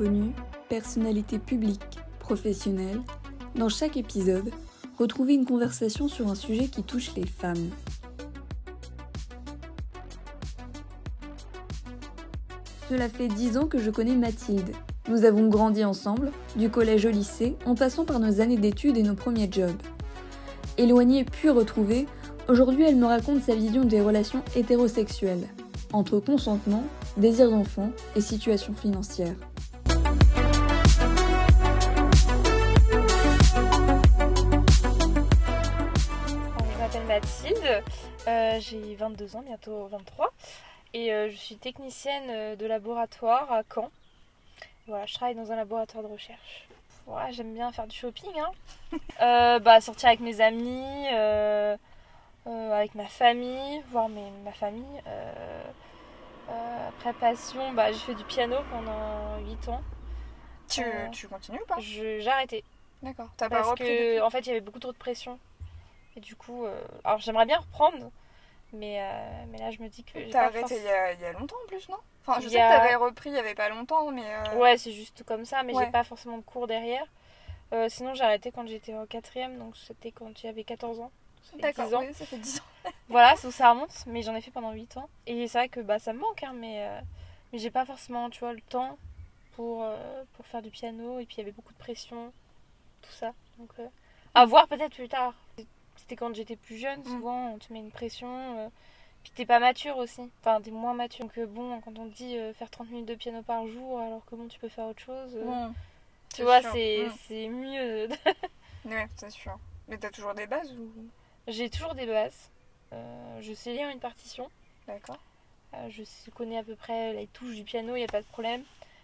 inconnus, personnalités publiques, professionnelles, dans chaque épisode, retrouvez une conversation sur un sujet qui touche les femmes. Cela fait 10 ans que je connais Mathilde. Nous avons grandi ensemble, du collège au lycée, en passant par nos années d'études et nos premiers jobs. Éloignée puis retrouvée, aujourd'hui elle me raconte sa vision des relations hétérosexuelles, entre consentement, désir d'enfant et situation financière. Je m'appelle Mathilde, j'ai 22 ans, bientôt 23, et je suis technicienne de laboratoire à Caen. Voilà, je travaille dans un laboratoire de recherche. Voilà, j'aime bien faire du shopping, sortir avec mes amis, avec ma famille, voir ma famille. Après passion, j'ai fait du piano pendant 8 ans. Tu continues ou pas? J'ai arrêté. D'accord. T'as Parce pas repris que, depuis? en fait, il y avait beaucoup trop de pression. Et du coup, alors j'aimerais bien reprendre, mais là je me dis que j'ai T'as pas arrêté force. il y a longtemps en plus, non? Enfin, je Il sais y a- que t'avais repris il y avait pas longtemps, mais... Ouais, c'est juste comme ça, mais Ouais. j'ai pas forcément de cours derrière. Sinon, j'ai arrêté quand j'étais en 4ème, donc c'était quand j'avais 14 ans. Ça fait D'accord, 10 ans. oui, ça fait 10 ans. Voilà, ça remonte, mais j'en ai fait pendant 8 ans. Et c'est vrai que ça me manque, mais j'ai pas forcément, tu vois, le temps pour faire du piano. Et puis il y avait beaucoup de pression, tout ça. Donc, à voir peut-être plus tard. C'était quand j'étais plus jeune, souvent on te met une pression. Puis t'es pas mature aussi. Enfin, t'es moins mature. Donc quand on te dit faire 30 minutes de piano par jour, alors que tu peux faire autre chose. Tu vois, sûr. c'est mieux. Ouais, c'est sûr. Mais t'as toujours des bases ou... J'ai toujours des bases. Je sais lire une partition. D'accord. Je connais à peu près les touches du piano, il n'y a pas de problème.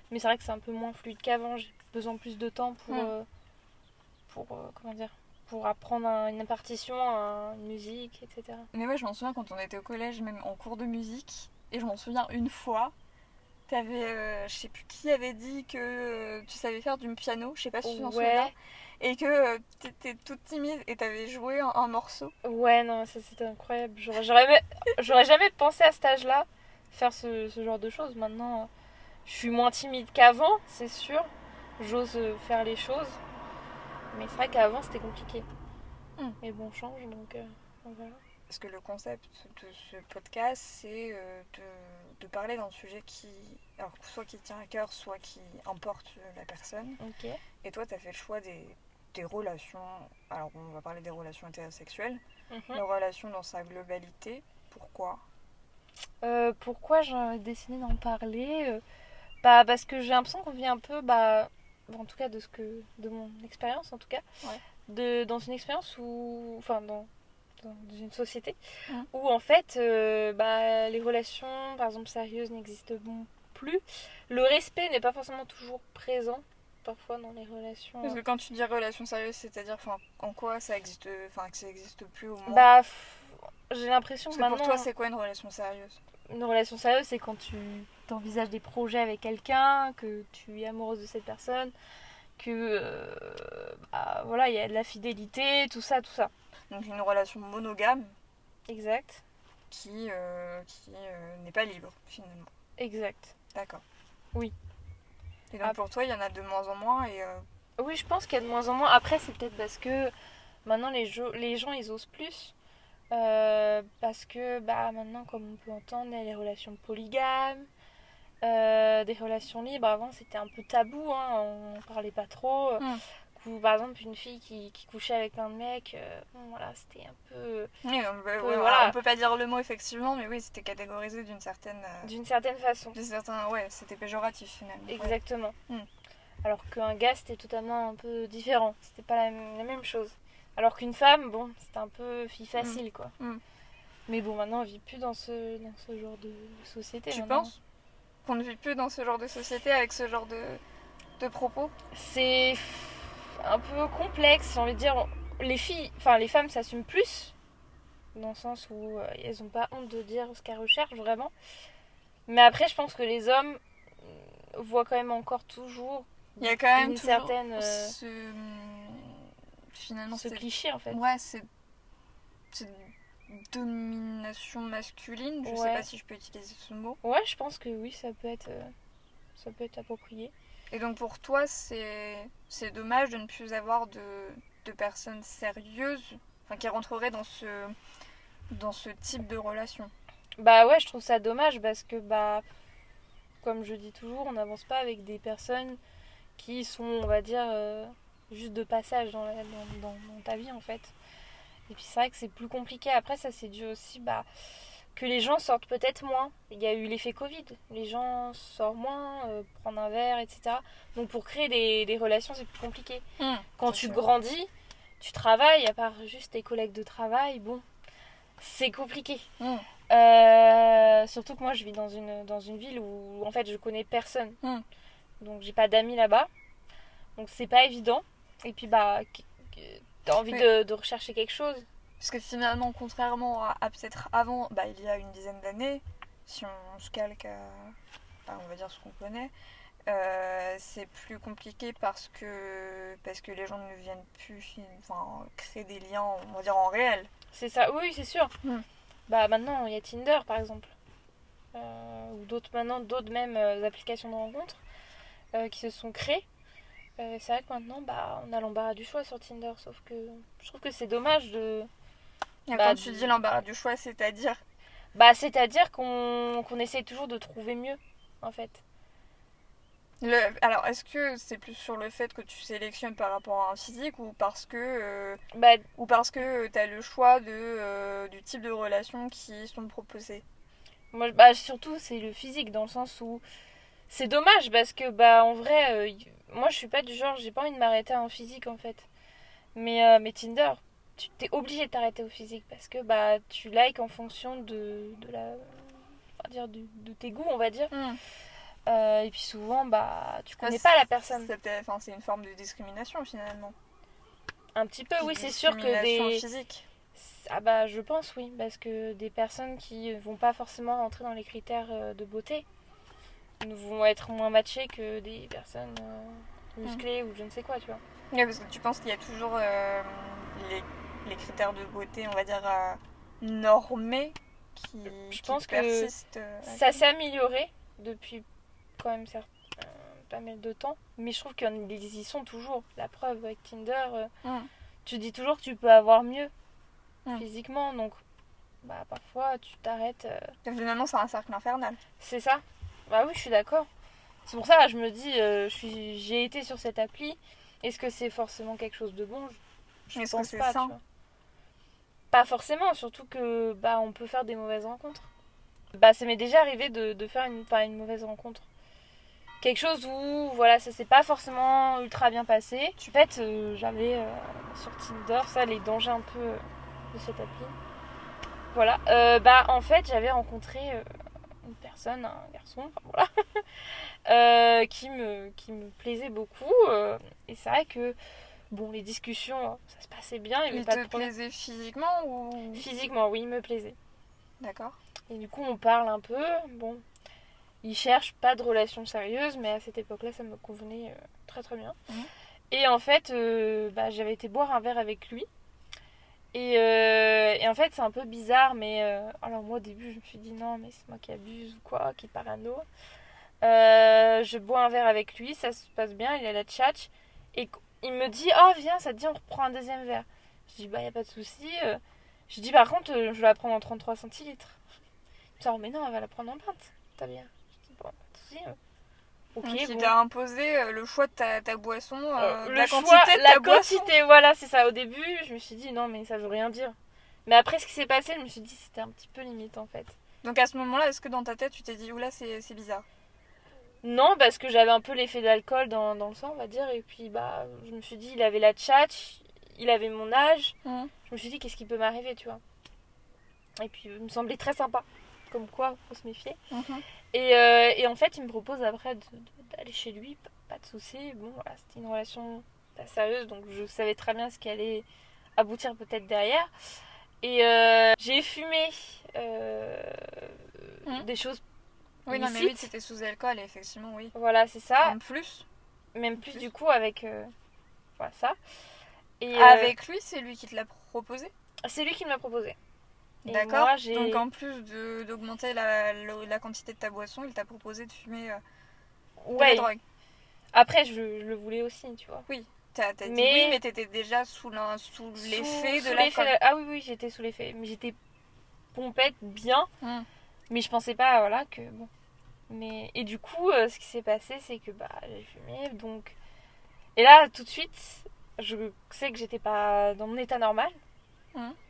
Mais c'est vrai que c'est un peu moins fluide qu'avant. J'ai besoin de plus de temps pour apprendre une partition, une musique, etc. Mais ouais, je m'en souviens quand on était au collège, même en cours de musique. Et je m'en souviens une fois, t'avais, je sais plus qui avait dit que tu savais faire du piano, je sais pas si tu t'en souviens. Et que t'étais toute timide et t'avais joué un morceau. Ouais, non, ça c'était incroyable. J'aurais jamais pensé à cet âge-là faire ce genre de choses. Maintenant, je suis moins timide qu'avant, c'est sûr. J'ose faire les choses. Mais c'est vrai qu'avant c'était compliqué. Mais bon, on change, donc voilà. Parce que le concept de ce podcast, c'est de parler d'un sujet alors, soit qui tient à cœur, soit qui importe la personne. Ok. Et toi, tu as fait le choix des relations. Alors, on va parler des relations hétérosexuelles. Les relations dans sa globalité. Pourquoi? Pourquoi j'ai décidé d'en parler parce que j'ai l'impression qu'on vit un peu, en tout cas de mon expérience en tout cas, dans une expérience dans une société où en fait les relations par exemple sérieuses n'existent plus. Le respect n'est pas forcément toujours présent parfois dans les relations. Parce que quand tu dis relations sérieuses, c'est-à-dire en quoi ça existe, que ça existe plus au moins? J'ai l'impression que Parce que maintenant... pour toi, c'est quoi une relation sérieuse? Une relation sérieuse, c'est quand tu t'envisages des projets avec quelqu'un, que tu es amoureuse de cette personne, que il y a de la fidélité, tout ça. Donc une relation monogame. Exact. Qui n'est pas libre finalement. Exact. D'accord. Oui. Et donc pour toi, il y en a de moins en moins et... Oui, je pense qu'il y a de moins en moins. Après, c'est peut-être parce que maintenant les gens ils osent plus. Parce que maintenant, comme on peut entendre, il y a les relations polygames, des relations libres. Avant, c'était un peu tabou, on ne parlait pas trop. Par exemple, une fille qui couchait avec un mec, c'était un peu... Oui, on peut pas dire le mot effectivement, mais oui, c'était catégorisé d'une certaine façon. C'était péjoratif finalement. Exactement. Alors qu'un gars, c'était totalement un peu différent. C'était pas la même chose. Alors qu'une femme, c'était un peu fille facile, quoi. Mais bon, maintenant, on vit plus dans ce genre de société. Tu penses qu'on ne vit plus dans ce genre de société avec ce genre de propos? C'est un peu complexe, j'ai envie de dire. Les femmes s'assument plus, dans le sens où elles n'ont pas honte de dire ce qu'elles recherchent, vraiment. Mais après, je pense que les hommes voient quand même encore toujours... Il y a quand même une certaine... Finalement, ce cliché, en fait. Ouais, c'est domination masculine. Je sais pas si je peux utiliser ce mot. Ouais, je pense que oui, ça peut être approprié. Et donc pour toi, c'est dommage de ne plus avoir de personnes sérieuses, enfin, qui rentreraient dans ce type de relation. Bah ouais, je trouve ça dommage parce que, bah, comme je dis toujours, on n'avance pas avec des personnes qui sont, on va dire, juste de passage dans ta vie en fait. Et puis c'est vrai que c'est plus compliqué. Après, ça c'est dû aussi bah, que les gens sortent peut-être moins. Il y a eu l'effet Covid. Les gens sortent moins, prendre un verre, etc. Donc pour créer des relations, c'est plus compliqué. Quand tu grandis, tu travailles, à part juste tes collègues de travail, bon, c'est compliqué. Surtout que moi je vis dans une ville où en fait je connais personne. Donc j'ai pas d'amis là-bas. Donc c'est pas évident. Et puis bah t'as envie de rechercher quelque chose. Parce que finalement, contrairement à peut-être avant, bah, il y a une dizaine d'années, si on se calque à, on va dire ce qu'on connaît, c'est plus compliqué parce que les gens ne viennent plus créer des liens, on va dire, en réel. C'est ça, oui, c'est sûr. Bah maintenant, il y a Tinder par exemple. Ou d'autres même applications de rencontres qui se sont créées. C'est vrai que maintenant, bah, on a l'embarras du choix sur Tinder, sauf que je trouve que c'est dommage de... Quand tu dis l'embarras du choix, c'est-à-dire Bah, c'est-à-dire qu'on essaie toujours de trouver mieux, en fait. Alors, est-ce que c'est plus sur le fait que tu sélectionnes par rapport à un physique ou parce que tu as le choix du type de relations qui sont proposées? Moi, bah, surtout, c'est le physique, dans le sens où c'est dommage parce que, bah, en vrai, moi, je suis pas du genre, j'ai pas envie de m'arrêter à un physique, en fait. Mais Tinder, tu t'es obligé de t'arrêter au physique parce que, bah, tu likes en fonction de tes goûts, on va dire. Et puis souvent, bah, tu connais pas la personne. C'est une forme de discrimination, finalement. Un petit peu, oui, c'est sûr que des... physique. Ah bah, je pense, oui, parce que des personnes qui vont pas forcément rentrer dans les critères de beauté vont être moins matchées que des personnes musclées ou je ne sais quoi, tu vois. Oui, parce que tu penses qu'il y a toujours les critères de beauté, on va dire, normés je pense persistent. Que ça s'est amélioré depuis quand même pas mal de temps, mais je trouve qu'ils y sont toujours. La preuve avec Tinder, tu dis toujours que tu peux avoir mieux physiquement, donc bah, parfois tu t'arrêtes. Finalement, c'est un cercle infernal. C'est ça. Bah oui, je suis d'accord. C'est pour ça, je me dis, j'ai été sur cette appli. Est-ce que c'est forcément quelque chose de bon? Je Est-ce pense que c'est pas. sain? Tu vois. Pas forcément, surtout que bah on peut faire des mauvaises rencontres. Bah ça m'est déjà arrivé de faire une mauvaise rencontre. Quelque chose où voilà, ça s'est pas forcément ultra bien passé. En fait, j'avais sur Tinder, ça les dangers un peu de cette appli. Voilà, bah en fait, j'avais rencontré une personne, un garçon, enfin voilà, qui me plaisait beaucoup. Et c'est vrai que bon, les discussions, ça se passait bien. Il te plaisait physiquement ou... Physiquement, oui, il me plaisait. D'accord. Et du coup, on parle un peu. Bon, il cherche pas de relation sérieuse, mais à cette époque-là, ça me convenait très très bien. Et en fait, bah, j'avais été boire un verre avec lui. Et en fait, c'est un peu bizarre, mais alors moi au début, je me suis dit non, mais c'est moi qui abuse ou quoi, qui est parano. Je bois un verre avec lui, ça se passe bien, il a la tchatch. Et il me dit, oh viens, ça te dit, on reprend un deuxième verre. Je dis, bah y a pas de souci. Je dis, par contre, je vais la prendre en 33 centilitres. Il me dit, oh, mais non, elle va la prendre en pinte. T'as bien. Je dis, bon, pas de souci. Ok, donc il t'a imposé le choix de ta boisson, la quantité, voilà, c'est ça. Au début, je me suis dit, non, mais ça veut rien dire. Mais après ce qui s'est passé, je me suis dit, c'était un petit peu limite en fait. Donc à ce moment-là, est-ce que dans ta tête, tu t'es dit, oula, c'est bizarre? Non, parce que j'avais un peu l'effet d'alcool dans le sang, on va dire. Et puis, bah, je me suis dit, il avait la tchatch, il avait mon âge. Je me suis dit, qu'est-ce qui peut m'arriver, tu vois. Et puis, il me semblait très sympa. Comme quoi, faut se méfier. Et en fait, il me propose après d'aller chez lui, pas de souci. Bon, voilà, c'était une relation pas sérieuse, donc je savais très bien ce qui allait aboutir peut-être derrière. Et j'ai fumé des choses. Oui, non, mais oui, c'était sous alcool, effectivement, oui. Voilà, c'est ça. Même plus du coup, avec voilà, ça. Et avec lui, c'est lui qui te l'a proposé? C'est lui qui me l'a proposé. D'accord. Donc en plus d'augmenter la quantité de ta boisson, il t'a proposé de fumer de la drogue. Après, je le voulais aussi, tu vois. Oui, t'as dit oui, mais t'étais déjà sous l'effet de l'alcool. Ah oui, j'étais sous l'effet. Mais j'étais pompette, bien. Mais je pensais pas, voilà, que bon. Et du coup, ce qui s'est passé, c'est que j'ai fumé, donc... Et là, tout de suite, je sais que j'étais pas dans mon état normal.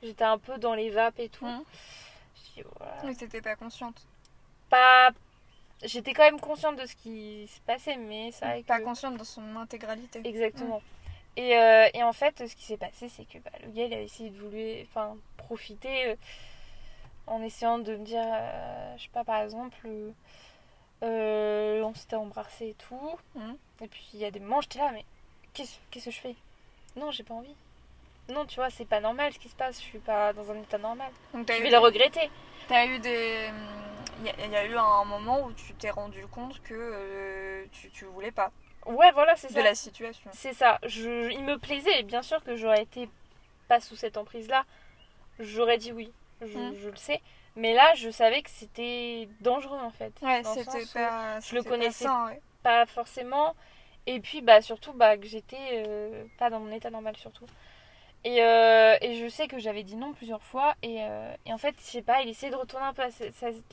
J'étais un peu dans les vapes et tout. Je dis, voilà. Mais t'étais pas consciente. J'étais quand même consciente de ce qui se passait, mais c'est vrai que... Pas consciente dans son intégralité. Exactement. Et en fait, ce qui s'est passé, c'est que le gars, il a essayé de profiter en essayant de me dire, je sais pas, par exemple, on s'était embrassé et tout. Et puis, il y a des moments, j'étais là, mais qu'est-ce que je fais? Non, j'ai pas envie. Non, tu vois, c'est pas normal ce qui se passe, je suis pas dans un état normal. Donc, je vais le regretter. T'as eu des... Il y a eu un moment où tu t'es rendu compte que tu voulais pas. Ouais, voilà, c'est ça. De la situation. C'est ça. Il me plaisait, et bien sûr que j'aurais été pas sous cette emprise-là. J'aurais dit oui, je le sais. Mais là, je savais que c'était dangereux, en fait. Ouais, c'était pas... Je le connaissais pas forcément. Et puis, surtout, que j'étais pas dans mon état normal, surtout. Et je sais que j'avais dit non plusieurs fois. Et en fait, je sais pas, il essayait de retourner un peu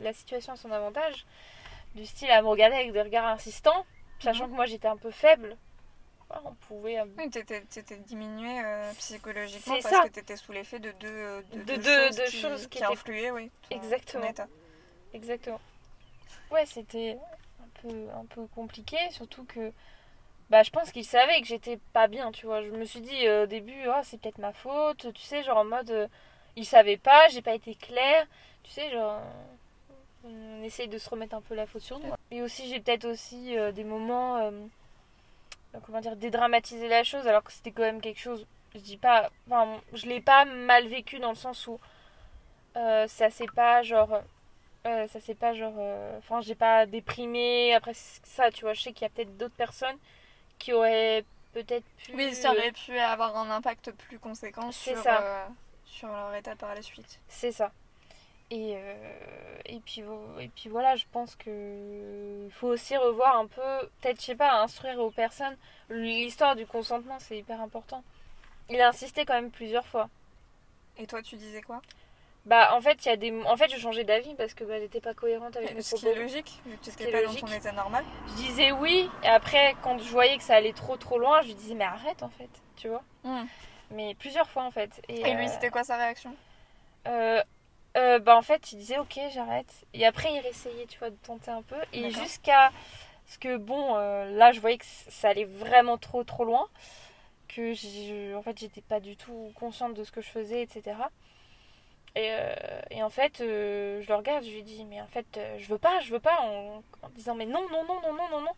la situation à son avantage. Du style à me regarder avec des regards insistants. Sachant que moi, j'étais un peu faible. On pouvait... Oui, t'étais diminuée psychologiquement parce que t'étais sous l'effet de deux choses qui influaient, oui. Exactement. Exactement. Ouais, c'était un peu compliqué. Surtout que... je pense qu'il savait que j'étais pas bien, tu vois. Je me suis dit au début, c'est peut-être ma faute, tu sais, genre en mode, il savait pas, j'ai pas été claire, tu sais, genre, on essaye de se remettre un peu la faute sur nous. Et aussi, j'ai peut-être aussi des moments, dédramatiser la chose, alors que c'était quand même quelque chose, je l'ai pas mal vécu dans le sens où ça s'est pas genre... j'ai pas déprimé après ça, tu vois. Je sais qu'il y a peut-être d'autres personnes qui auraient peut-être pu... Oui, ça aurait pu avoir un impact plus conséquent sur leur état par la suite. C'est ça. Et puis voilà, je pense que faut aussi revoir un peu, peut-être, je sais pas, instruire aux personnes. L'histoire du consentement, c'est hyper important. Il a insisté quand même plusieurs fois. Et toi, tu disais quoi? En fait, je changeais d'avis parce que j'étais pas cohérente avec mes propos. Ce qui est logique, vu que tu n'étais pas dans ton état normal. Je disais oui, et après, quand je voyais que ça allait trop loin, je lui disais mais arrête en fait, tu vois. Mais plusieurs fois en fait. Et lui, c'était quoi sa réaction? En fait, il disait ok, j'arrête. Et après, il réessayait, tu vois, de tenter un peu. Et jusqu'à ce que, là, je voyais que ça allait vraiment trop loin. Que en fait, j'étais pas du tout consciente de ce que je faisais, etc. Et en fait, je le regarde, je lui dis, mais en fait, je veux pas, en disant, mais non.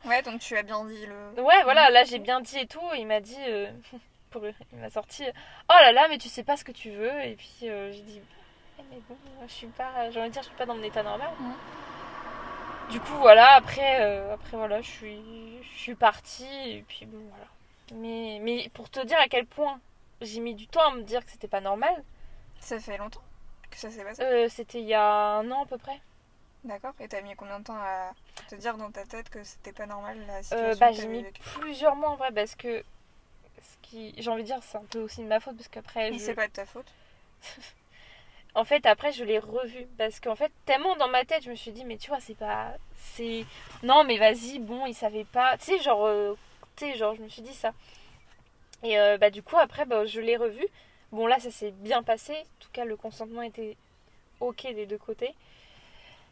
Ouais, donc tu as bien dit le... Ouais, voilà, là j'ai bien dit et tout, et il m'a dit, il m'a sorti, oh là là, mais tu sais pas ce que tu veux, et puis j'ai dit, mais bon, je suis pas dans mon état normal. Du coup, voilà, après voilà, je suis partie, et puis bon, voilà. Mais pour te dire à quel point j'ai mis du temps à me dire que c'était pas normal. Ça fait longtemps que ça s'est passé? C'était il y a 1 an à peu près. D'accord. Et t'as mis combien de temps à te dire dans ta tête que c'était pas normal la situation? J'ai mis plusieurs mois en vrai parce que j'ai envie de dire, c'est un peu aussi de ma faute parce qu'après... C'est pas de ta faute. En fait, après, je l'ai revu parce qu'en fait, tellement dans ma tête, je me suis dit, mais tu vois, non, mais vas-y, bon, il savait pas... Tu sais, genre, je me suis dit ça. Et du coup, après, je l'ai revu. Bon, là, ça s'est bien passé. En tout cas, le consentement était ok des deux côtés.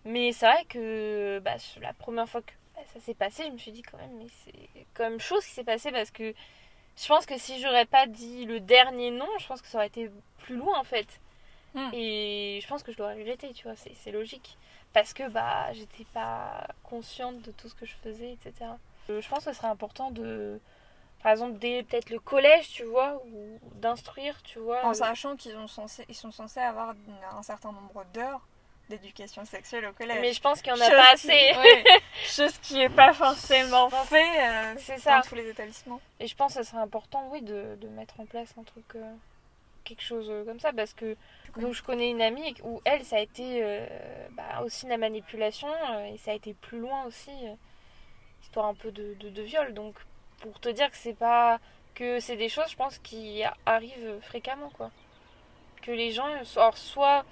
Mais c'est vrai que la première fois que ça s'est passé, je me suis dit quand même, mais c'est quand même chose qui s'est passée parce que je pense que si j'aurais pas dit le dernier non, je pense que ça aurait été plus loin en fait. Et je pense que je l'aurais regretté, tu vois, c'est logique. Parce que j'étais pas consciente de tout ce que je faisais, etc. Je pense que ce serait important de... Par exemple, dès peut-être le collège, tu vois, ou d'instruire, tu vois. En sachant qu'ils sont censés avoir un certain nombre d'heures d'éducation sexuelle au collège. Mais je pense qu'il n'y en a pas assez. Chose qui n'est pas forcément fait c'est ça. dans tous les établissements. Et je pense que ce serait important, oui, de mettre en place un truc, quelque chose comme ça. Parce que donc, je connais une amie où elle, ça a été aussi de la manipulation et ça a été plus loin aussi. histoire un peu de viol. Donc, pour te dire que c'est pas... que c'est des choses, je pense, qui arrivent fréquemment, quoi. Que les gens, alors, soit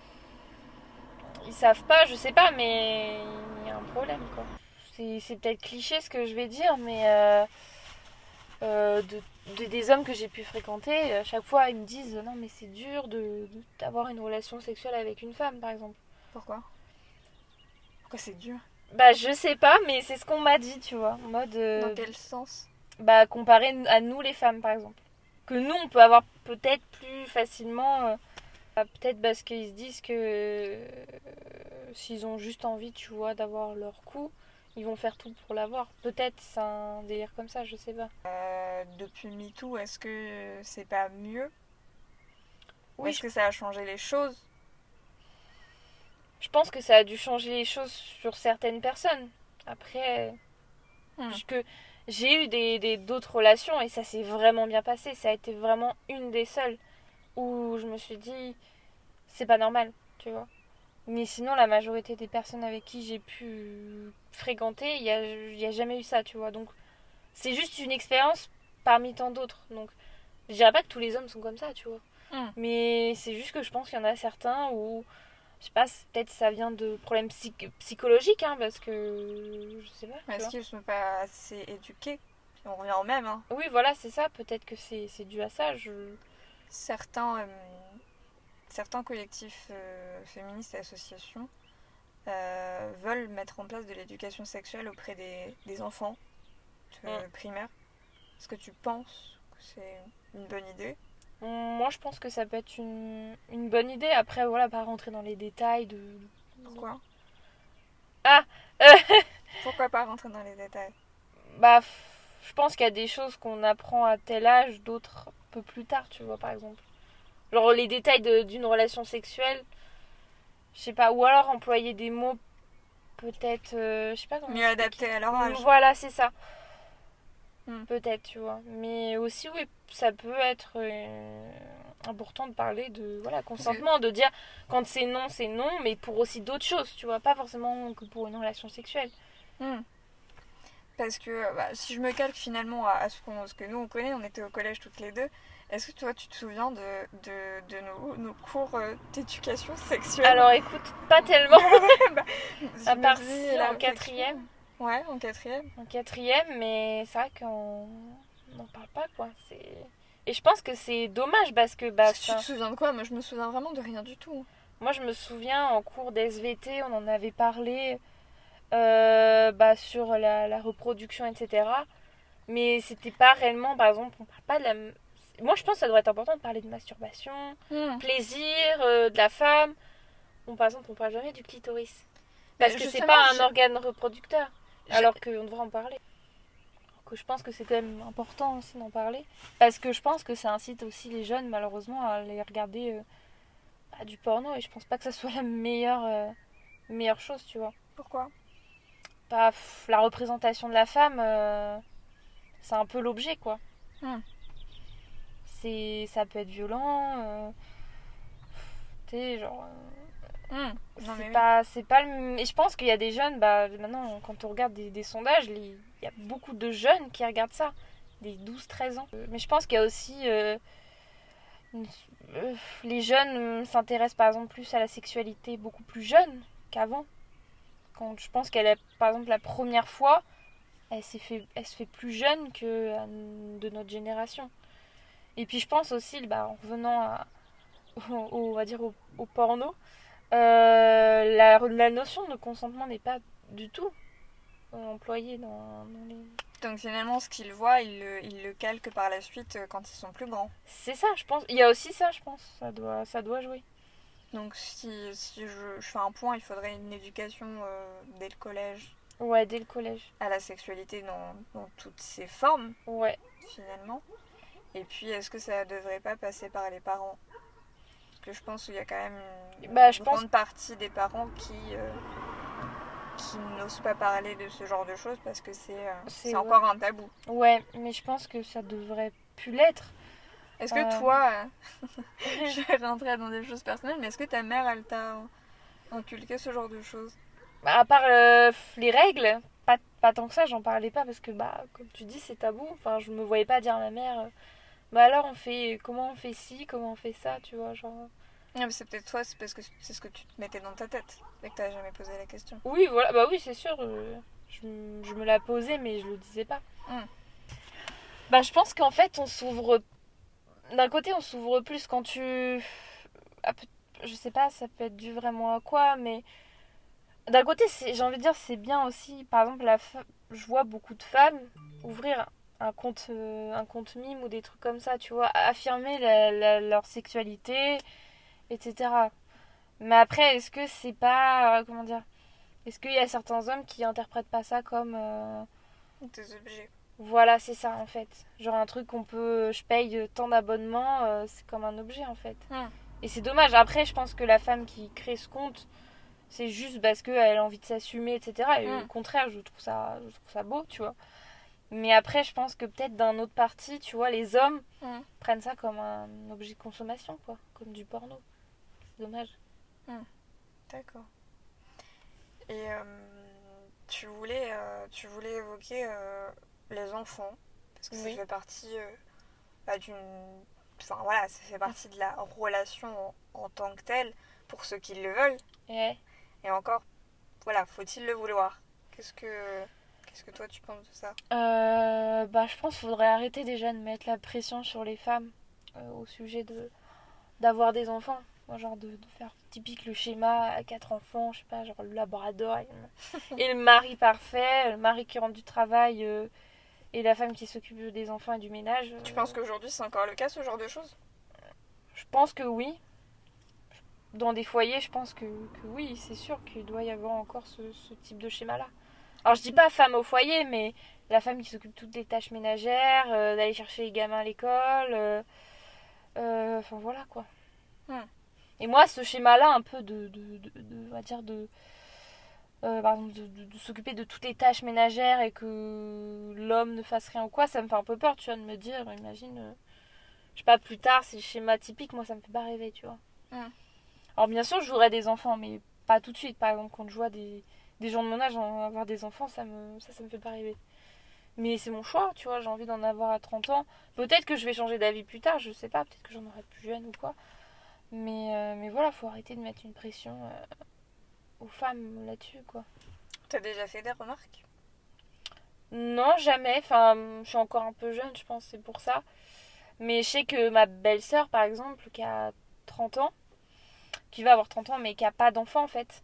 ils savent pas, je sais pas, mais il y a un problème, quoi. C'est peut-être cliché ce que je vais dire, mais des hommes que j'ai pu fréquenter, à chaque fois ils me disent non mais c'est dur d'avoir une relation sexuelle avec une femme, par exemple. Pourquoi c'est dur? Bah je sais pas, mais c'est ce qu'on m'a dit, tu vois, en mode... Dans quel sens? Bah comparé à nous les femmes, par exemple. Que nous on peut avoir peut-être plus facilement... peut-être parce qu'ils se disent que s'ils ont juste envie, tu vois, d'avoir leur coup, ils vont faire tout pour l'avoir. Peut-être c'est un délire comme ça, je sais pas. Depuis MeToo, est-ce que c'est pas mieux? Oui, est-ce que ça a changé les choses? Je pense que ça a dû changer les choses sur certaines personnes. Après, que j'ai eu d'autres relations et ça s'est vraiment bien passé. Ça a été vraiment une des seules où je me suis dit, c'est pas normal, tu vois. Mais sinon, la majorité des personnes avec qui j'ai pu fréquenter, il y a jamais eu ça, tu vois. Donc, c'est juste une expérience parmi tant d'autres. Donc, je dirais pas que tous les hommes sont comme ça, tu vois. Mais c'est juste que je pense qu'il y en a certains où, je sais pas, peut-être ça vient de problèmes psychologiques, hein, parce que, je sais pas. Est-ce qu'ils ne sont pas assez éduqués? On revient au même, hein. Oui, voilà, c'est ça. Peut-être que c'est dû à ça. Certains collectifs féministes et associations veulent mettre en place de l'éducation sexuelle auprès des enfants primaires. Est-ce que tu penses que c'est une bonne idée? Moi, je pense que ça peut être une bonne idée. Après, voilà, pas rentrer dans les détails de... Pourquoi? Ah Pourquoi pas rentrer dans les détails? Bah, je pense qu'il y a des choses qu'on apprend à tel âge, d'autres un peu plus tard, tu vois, par exemple. Genre les détails d'une relation sexuelle, je sais pas, ou alors employer des mots peut-être, je sais pas comment mieux adaptés à leur âge. Voilà, c'est ça. Peut-être, tu vois. Mais aussi, oui, ça peut être important de parler de consentement, de dire quand c'est non, mais pour aussi d'autres choses, tu vois, pas forcément que pour une relation sexuelle. Parce que si je me calque finalement à ce que nous on connaît, on était au collège toutes les deux. Est-ce que toi tu te souviens de nos cours d'éducation sexuelle? Alors écoute, pas tellement. À part en quatrième. Ouais, en quatrième. En quatrième, mais c'est vrai qu'on n'en parle pas, quoi. Et je pense que c'est dommage parce que... Tu te souviens de quoi? Moi je me souviens vraiment de rien du tout. Moi je me souviens en cours d'SVT, on en avait parlé sur la reproduction, etc. Mais c'était pas réellement, par exemple, on parle pas de la... Moi je pense que ça devrait être important de parler de masturbation, plaisir, de la femme. Par exemple, on parle jamais du clitoris. Parce que c'est pas un organe reproducteur. Alors qu'on devrait en parler. Alors que je pense que c'est quand même important aussi d'en parler. Parce que je pense que ça incite aussi les jeunes, malheureusement, à aller regarder du porno. Et je pense pas que ça soit la meilleure chose, tu vois. Pourquoi? La représentation de la femme, c'est un peu l'objet, quoi. Ça peut être violent. Tu sais, genre... c'est pas le... Et je pense qu'il y a des jeunes, maintenant quand on regarde des sondages, il y a beaucoup de jeunes qui regardent ça, des 12-13 ans. Mais je pense qu'il y a aussi les jeunes s'intéressent par exemple plus à la sexualité beaucoup plus jeune qu'avant. Quand je pense qu'elle est par exemple la première fois, elle se fait plus jeune que de notre génération. Et puis je pense aussi, en revenant on va dire au porno, la notion de consentement n'est pas du tout employée dans les... Donc finalement, ce qu'ils voient, ils le calquent par la suite quand ils sont plus grands. C'est ça, je pense. Il y a aussi ça, je pense. Ça doit jouer. Donc si je fais un point, il faudrait une éducation dès le collège. Ouais, dès le collège. À la sexualité dans toutes ses formes. Ouais. Finalement. Et puis, est-ce que ça devrait pas passer par les parents? Parce que je pense qu'il y a quand même une grande partie des parents qui n'osent pas parler de ce genre de choses parce que c'est encore un tabou. Ouais, mais je pense que ça devrait plus l'être. Est-ce que toi, je vais rentrer dans des choses personnelles, mais est-ce que ta mère, elle t'a inculqué ce genre de choses? À part les règles, pas tant que ça, j'en parlais pas parce que, comme tu dis, c'est tabou. Enfin, je me voyais pas dire à ma mère, alors comment on fait ci, comment on fait ça, tu vois, genre. Ouais, mais c'est peut-être toi, c'est parce que c'est ce que tu te mettais dans ta tête et que t'as jamais posé la question. Oui, voilà, bah oui, c'est sûr. Je me la posais, mais je le disais pas. Je pense qu'en fait, on s'ouvre. D'un côté, on s'ouvre plus quand tu. Je sais pas, ça peut être dû vraiment à quoi, mais. D'un côté, j'ai envie de dire, c'est bien aussi. Par exemple, je vois beaucoup de femmes ouvrir un compte mime ou des trucs comme ça, tu vois, affirmer leur sexualité, etc. Mais après, est-ce que c'est pas. Comment dire. Est-ce qu'il y a certains hommes qui interprètent pas ça comme. Des objets. Voilà, c'est ça en fait. Genre un truc qu'on peut. Je paye tant d'abonnements, c'est comme un objet en fait. Et c'est dommage. Après, je pense que la femme qui crée ce compte, c'est juste parce qu'elle a envie de s'assumer, etc. Et au contraire, je trouve ça beau, tu vois. Mais après, je pense que peut-être d'un autre parti, tu vois, les hommes prennent ça comme un objet de consommation, quoi. Comme du porno. C'est dommage. D'accord. Et tu voulais évoquer les enfants, parce que ça fait partie d'une... Enfin voilà, ça fait partie de la relation en tant que telle, pour ceux qui le veulent. Et encore, voilà, faut-il le vouloir? Qu'est-ce que toi tu penses de ça? Je pense qu'il faudrait arrêter déjà de mettre la pression sur les femmes au sujet d'avoir des enfants. Genre de faire typique le schéma à 4 enfants, je sais pas, genre le labrador et le mari parfait, le mari qui rentre du travail et la femme qui s'occupe des enfants et du ménage. Tu penses qu'aujourd'hui c'est encore le cas, ce genre de choses? Je pense que oui. Dans des foyers, je pense que oui, c'est sûr qu'il doit y avoir encore ce type de schéma-là. Alors je dis pas femme au foyer, mais la femme qui s'occupe de toutes les tâches ménagères, d'aller chercher les gamins à l'école, enfin voilà quoi. Et moi, ce schéma-là, un peu on va dire par exemple, de s'occuper de toutes les tâches ménagères et que l'homme ne fasse rien ou quoi, ça me fait un peu peur, tu vois, de me dire, imagine, je sais pas, plus tard, c'est le schéma typique, moi ça me fait pas rêver, tu vois. Alors bien sûr, je voudrais des enfants, mais pas tout de suite. Par exemple, quand je vois des gens de mon âge avoir des enfants, ça me fait pas rêver. Mais c'est mon choix, tu vois, j'ai envie d'en avoir à 30 ans. Peut-être que je vais changer d'avis plus tard, je sais pas, peut-être que j'en aurai plus jeune ou quoi. Mais voilà, faut arrêter de mettre une pression aux femmes là-dessus, quoi. T'as déjà fait des remarques? Non, jamais. Enfin, je suis encore un peu jeune, je pense, c'est pour ça. Mais je sais que ma belle-sœur, par exemple, qui a 30 ans, qui va avoir 30 ans, mais qui a pas d'enfant, en fait,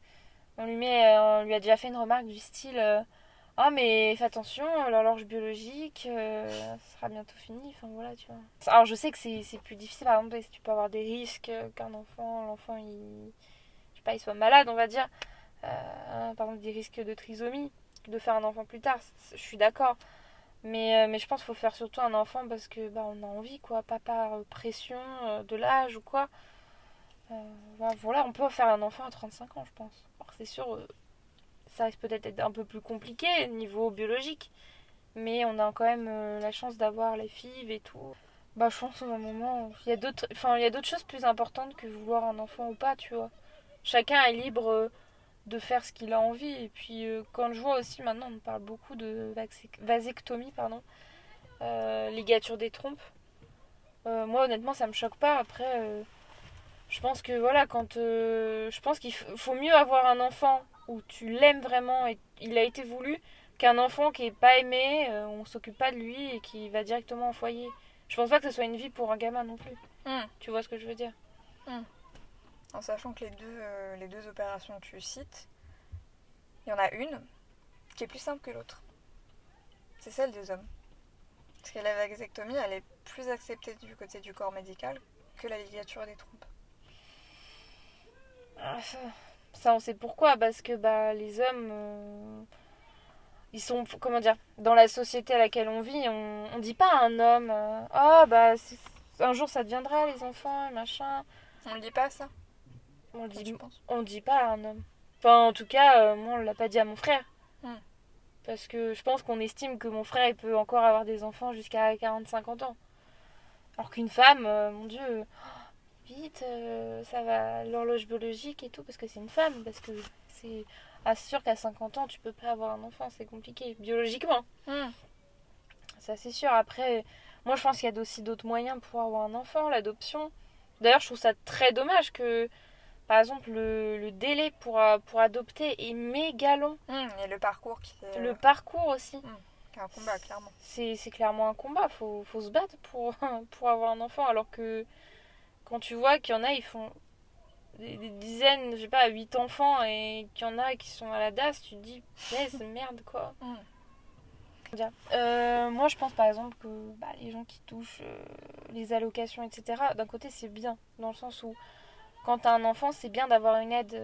on lui a déjà fait une remarque du style ah, mais fais attention, l'horloge biologique, ça sera bientôt fini. Enfin, voilà, tu vois. Alors, je sais que c'est plus difficile, par exemple, tu peux avoir des risques qu'un l'enfant, je sais pas, il soit malade, on va dire. Par exemple, des risques de trisomie, de faire un enfant plus tard, je suis d'accord. Mais je pense qu'il faut faire surtout un enfant parce que on a envie, quoi, pas par pression de l'âge ou quoi. Voilà, on peut faire un enfant à 35 ans, je pense. Alors, c'est sûr, ça risque peut-être d'être un peu plus compliqué niveau biologique, mais on a quand même la chance d'avoir la FIV et tout. Je pense au moment, il y a d'autres choses plus importantes que vouloir un enfant ou pas, tu vois. Chacun est libre de faire ce qu'il a envie. Et puis quand je vois aussi maintenant, on parle beaucoup de vasectomie, pardon, ligature des trompes. Moi, honnêtement, ça me choque pas. Après, je pense que voilà, je pense qu'il faut mieux avoir un enfant où tu l'aimes vraiment et il a été voulu qu'un enfant qui est pas aimé, on s'occupe pas de lui et qui va directement au foyer. Je pense pas que ce soit une vie pour un gamin non plus. Tu vois ce que je veux dire? En sachant que les deux opérations que tu cites, il y en a une qui est plus simple que l'autre. C'est celle des hommes. Parce que la vasectomie, elle est plus acceptée du côté du corps médical que la ligature des trompes. Ça, on sait pourquoi. Parce que les hommes, ils sont, comment dire, dans la société à laquelle on vit, on dit pas à un homme un jour ça deviendra les enfants, machin. On le dit pas ça? On le dit pas à un homme. Enfin, en tout cas, moi, on l'a pas dit à mon frère. Parce que je pense qu'on estime que mon frère, il peut encore avoir des enfants jusqu'à 40-50 ans. Alors qu'une femme, mon Dieu, vite, ça va, l'horloge biologique et tout, parce que c'est une femme, parce que c'est... Ah, c'est sûr qu'à 50 ans, tu peux pas avoir un enfant, c'est compliqué, biologiquement. Ça, c'est sûr. Après, moi, je pense qu'il y a aussi d'autres moyens pour avoir un enfant, l'adoption. D'ailleurs, je trouve ça très dommage que, par exemple, le délai pour adopter est méga long. Et le parcours qui est... Le parcours aussi. C'est un combat, clairement. C'est clairement un combat. Faut se battre pour avoir un enfant. Alors que quand tu vois qu'il y en a, ils font des dizaines, je sais pas, 8 enfants et qu'il y en a qui sont à la DAS, tu te dis, merde quoi. Moi je pense par exemple que les gens qui touchent les allocations, etc., d'un côté c'est bien, dans le sens où quand t'as un enfant, c'est bien d'avoir une aide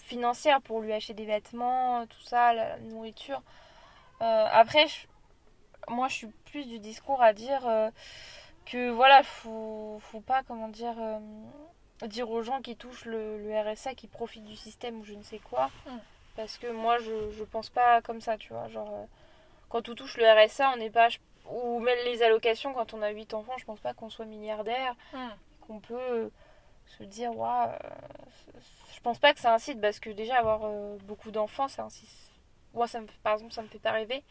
financière pour lui acheter des vêtements, tout ça, la nourriture. Après, moi je suis plus du discours à dire que voilà, faut pas, comment dire aux gens qui touchent le RSA qui profitent du système ou je ne sais quoi. Parce que moi je pense pas comme ça, tu vois, genre quand on touche le RSA, on n'est pas, ou même les allocations quand on a 8 enfants, je pense pas qu'on soit milliardaire, qu'on peut se dire waouh, je pense pas que ça incite, parce que déjà avoir beaucoup d'enfants, ça incite, moi par exemple ça me fait pas rêver.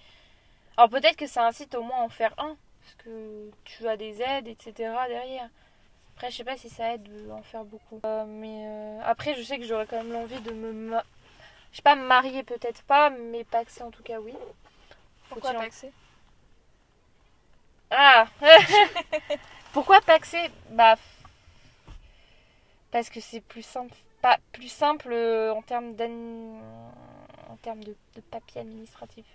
Alors peut-être que ça incite au moins à en faire un, parce que tu as des aides, etc. derrière. Après, je sais pas si ça aide d'en faire beaucoup. Mais après, je sais que j'aurais quand même l'envie de je sais pas, me marier peut-être pas, mais paxer en tout cas, oui. Pourquoi paxer ? Ah Pourquoi paxer ? Parce que c'est plus simple. Pas plus simple en termes de papier administratif.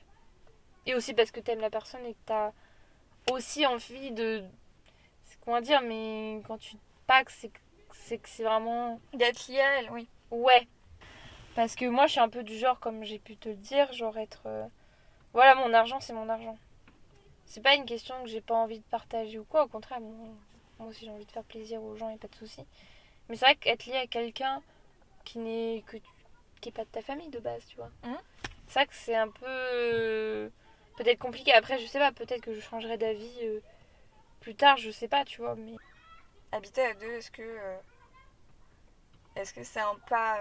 Et aussi parce que t'aimes la personne et que t'as aussi envie de... Comment dire, mais quand tu paxes, c'est que c'est vraiment... D'être lié à elle, oui. Ouais. Parce que moi, je suis un peu du genre, comme j'ai pu te le dire, genre être... Voilà, mon argent, c'est mon argent. C'est pas une question que j'ai pas envie de partager ou quoi. Au contraire, moi aussi, j'ai envie de faire plaisir aux gens et pas de soucis. Mais c'est vrai qu'être lié à quelqu'un qui n'est pas de ta famille de base, tu vois. C'est vrai que c'est un peu... peut-être compliqué. Après, je sais pas, peut-être que je changerai d'avis plus tard, je sais pas, tu vois. Mais habiter à deux, est-ce que c'est un pas...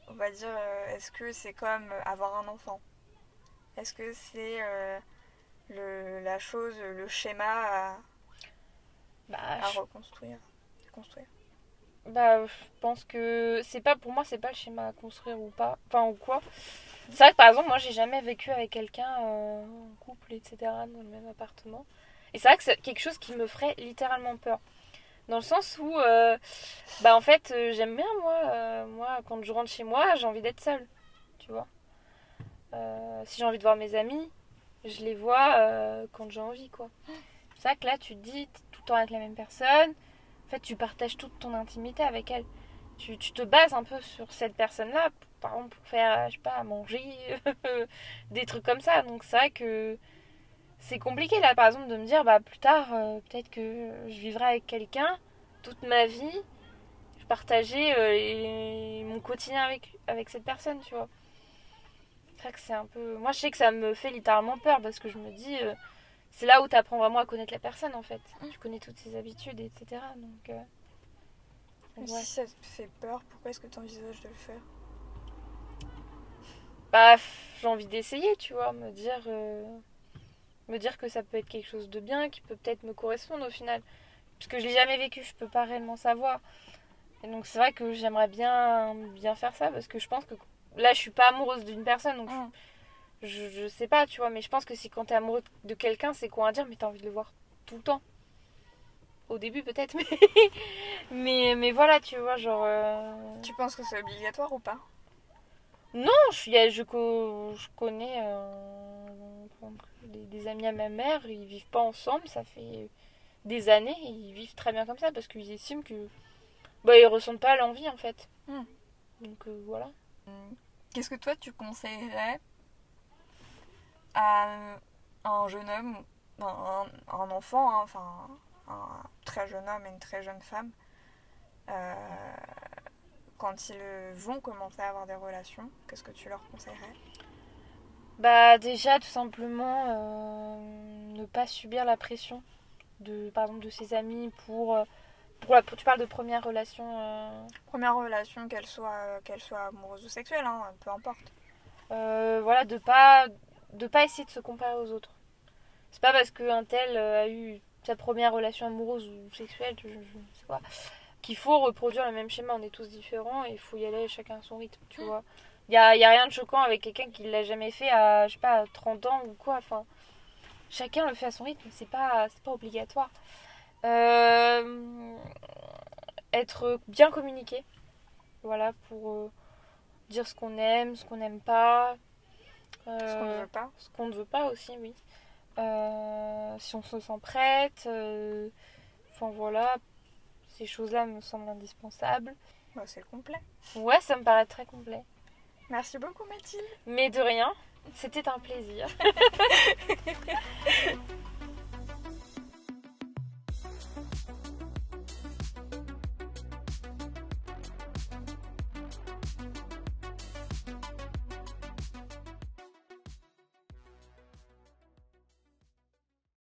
on va dire, est-ce que c'est comme avoir un enfant ? Est-ce que c'est la chose, le schéma à reconstruire, construire ? Je pense que c'est pas, pour moi, c'est pas le schéma à construire ou pas, enfin ou quoi. C'est vrai que par exemple, moi j'ai jamais vécu avec quelqu'un en couple, etc., dans le même appartement. Et c'est vrai que c'est quelque chose qui me ferait littéralement peur. Dans le sens où, en fait, j'aime bien moi, quand je rentre chez moi, j'ai envie d'être seule, tu vois. Si j'ai envie de voir mes amis, je les vois quand j'ai envie, quoi. C'est vrai que là, tu te dis, t'es tout le temps avec la même personne. En fait, tu partages toute ton intimité avec elle. Tu te bases un peu sur cette personne-là, par exemple, pour faire, je sais pas, manger, des trucs comme ça. Donc c'est vrai que c'est compliqué, là, par exemple, de me dire, plus tard, peut-être que je vivrai avec quelqu'un toute ma vie. Je partageais mon quotidien avec cette personne, tu vois. C'est vrai que c'est un peu... Moi, je sais que ça me fait littéralement peur, parce que je me dis... c'est là où tu apprends vraiment à connaître la personne, en fait. Tu connais toutes ses habitudes, etc. Donc ouais. Si ça te fait peur, pourquoi est-ce que tu envisages de le faire ? J'ai envie d'essayer, tu vois. Me dire que ça peut être quelque chose de bien, qui peut peut-être me correspondre au final. Parce que je l'ai jamais vécu, je peux pas réellement savoir. Et donc c'est vrai que j'aimerais bien faire ça, parce que je pense que... Là, je suis pas amoureuse d'une personne, donc... Je sais pas, tu vois, mais je pense que si quand t'es amoureux de quelqu'un, c'est quoi à dire, mais t'as envie de le voir tout le temps. Au début, peut-être, mais voilà, tu vois, genre... Tu penses que c'est obligatoire ou pas ? Non, je connais des amis à ma mère, ils vivent pas ensemble, ça fait des années, et ils vivent très bien comme ça, parce qu'ils estiment que... ils ressentent pas l'envie, en fait. Donc, voilà. Qu'est-ce que toi, tu conseillerais à un jeune homme, un enfant, hein, enfin un très jeune homme et une très jeune femme, quand ils vont commencer à avoir des relations, qu'est-ce que tu leur conseillerais ? Déjà, tout simplement, ne pas subir la pression par exemple, de ses amis pour Ouais, tu parles de première relation. Première relation, qu'elle soit amoureuse ou sexuelle, hein, peu importe. Voilà, de pas essayer de se comparer aux autres. C'est pas parce qu'un tel a eu sa première relation amoureuse ou sexuelle, je sais pas, qu'il faut reproduire le même schéma. On est tous différents et il faut y aller chacun à son rythme, tu vois. Y a rien de choquant avec quelqu'un qui l'a jamais fait à, je sais pas, à 30 ans ou quoi. Enfin, chacun le fait à son rythme, c'est pas obligatoire. Être bien communiqué, voilà, pour dire ce qu'on aime, ce qu'on n'aime pas. Ce qu'on ne veut pas. Ce qu'on ne veut pas aussi, oui. Si on se sent prête. Enfin voilà, ces choses-là me semblent indispensables. Bah, c'est complet. Ouais, ça me paraît très complet. Merci beaucoup Mathilde. Mais de rien, c'était un plaisir.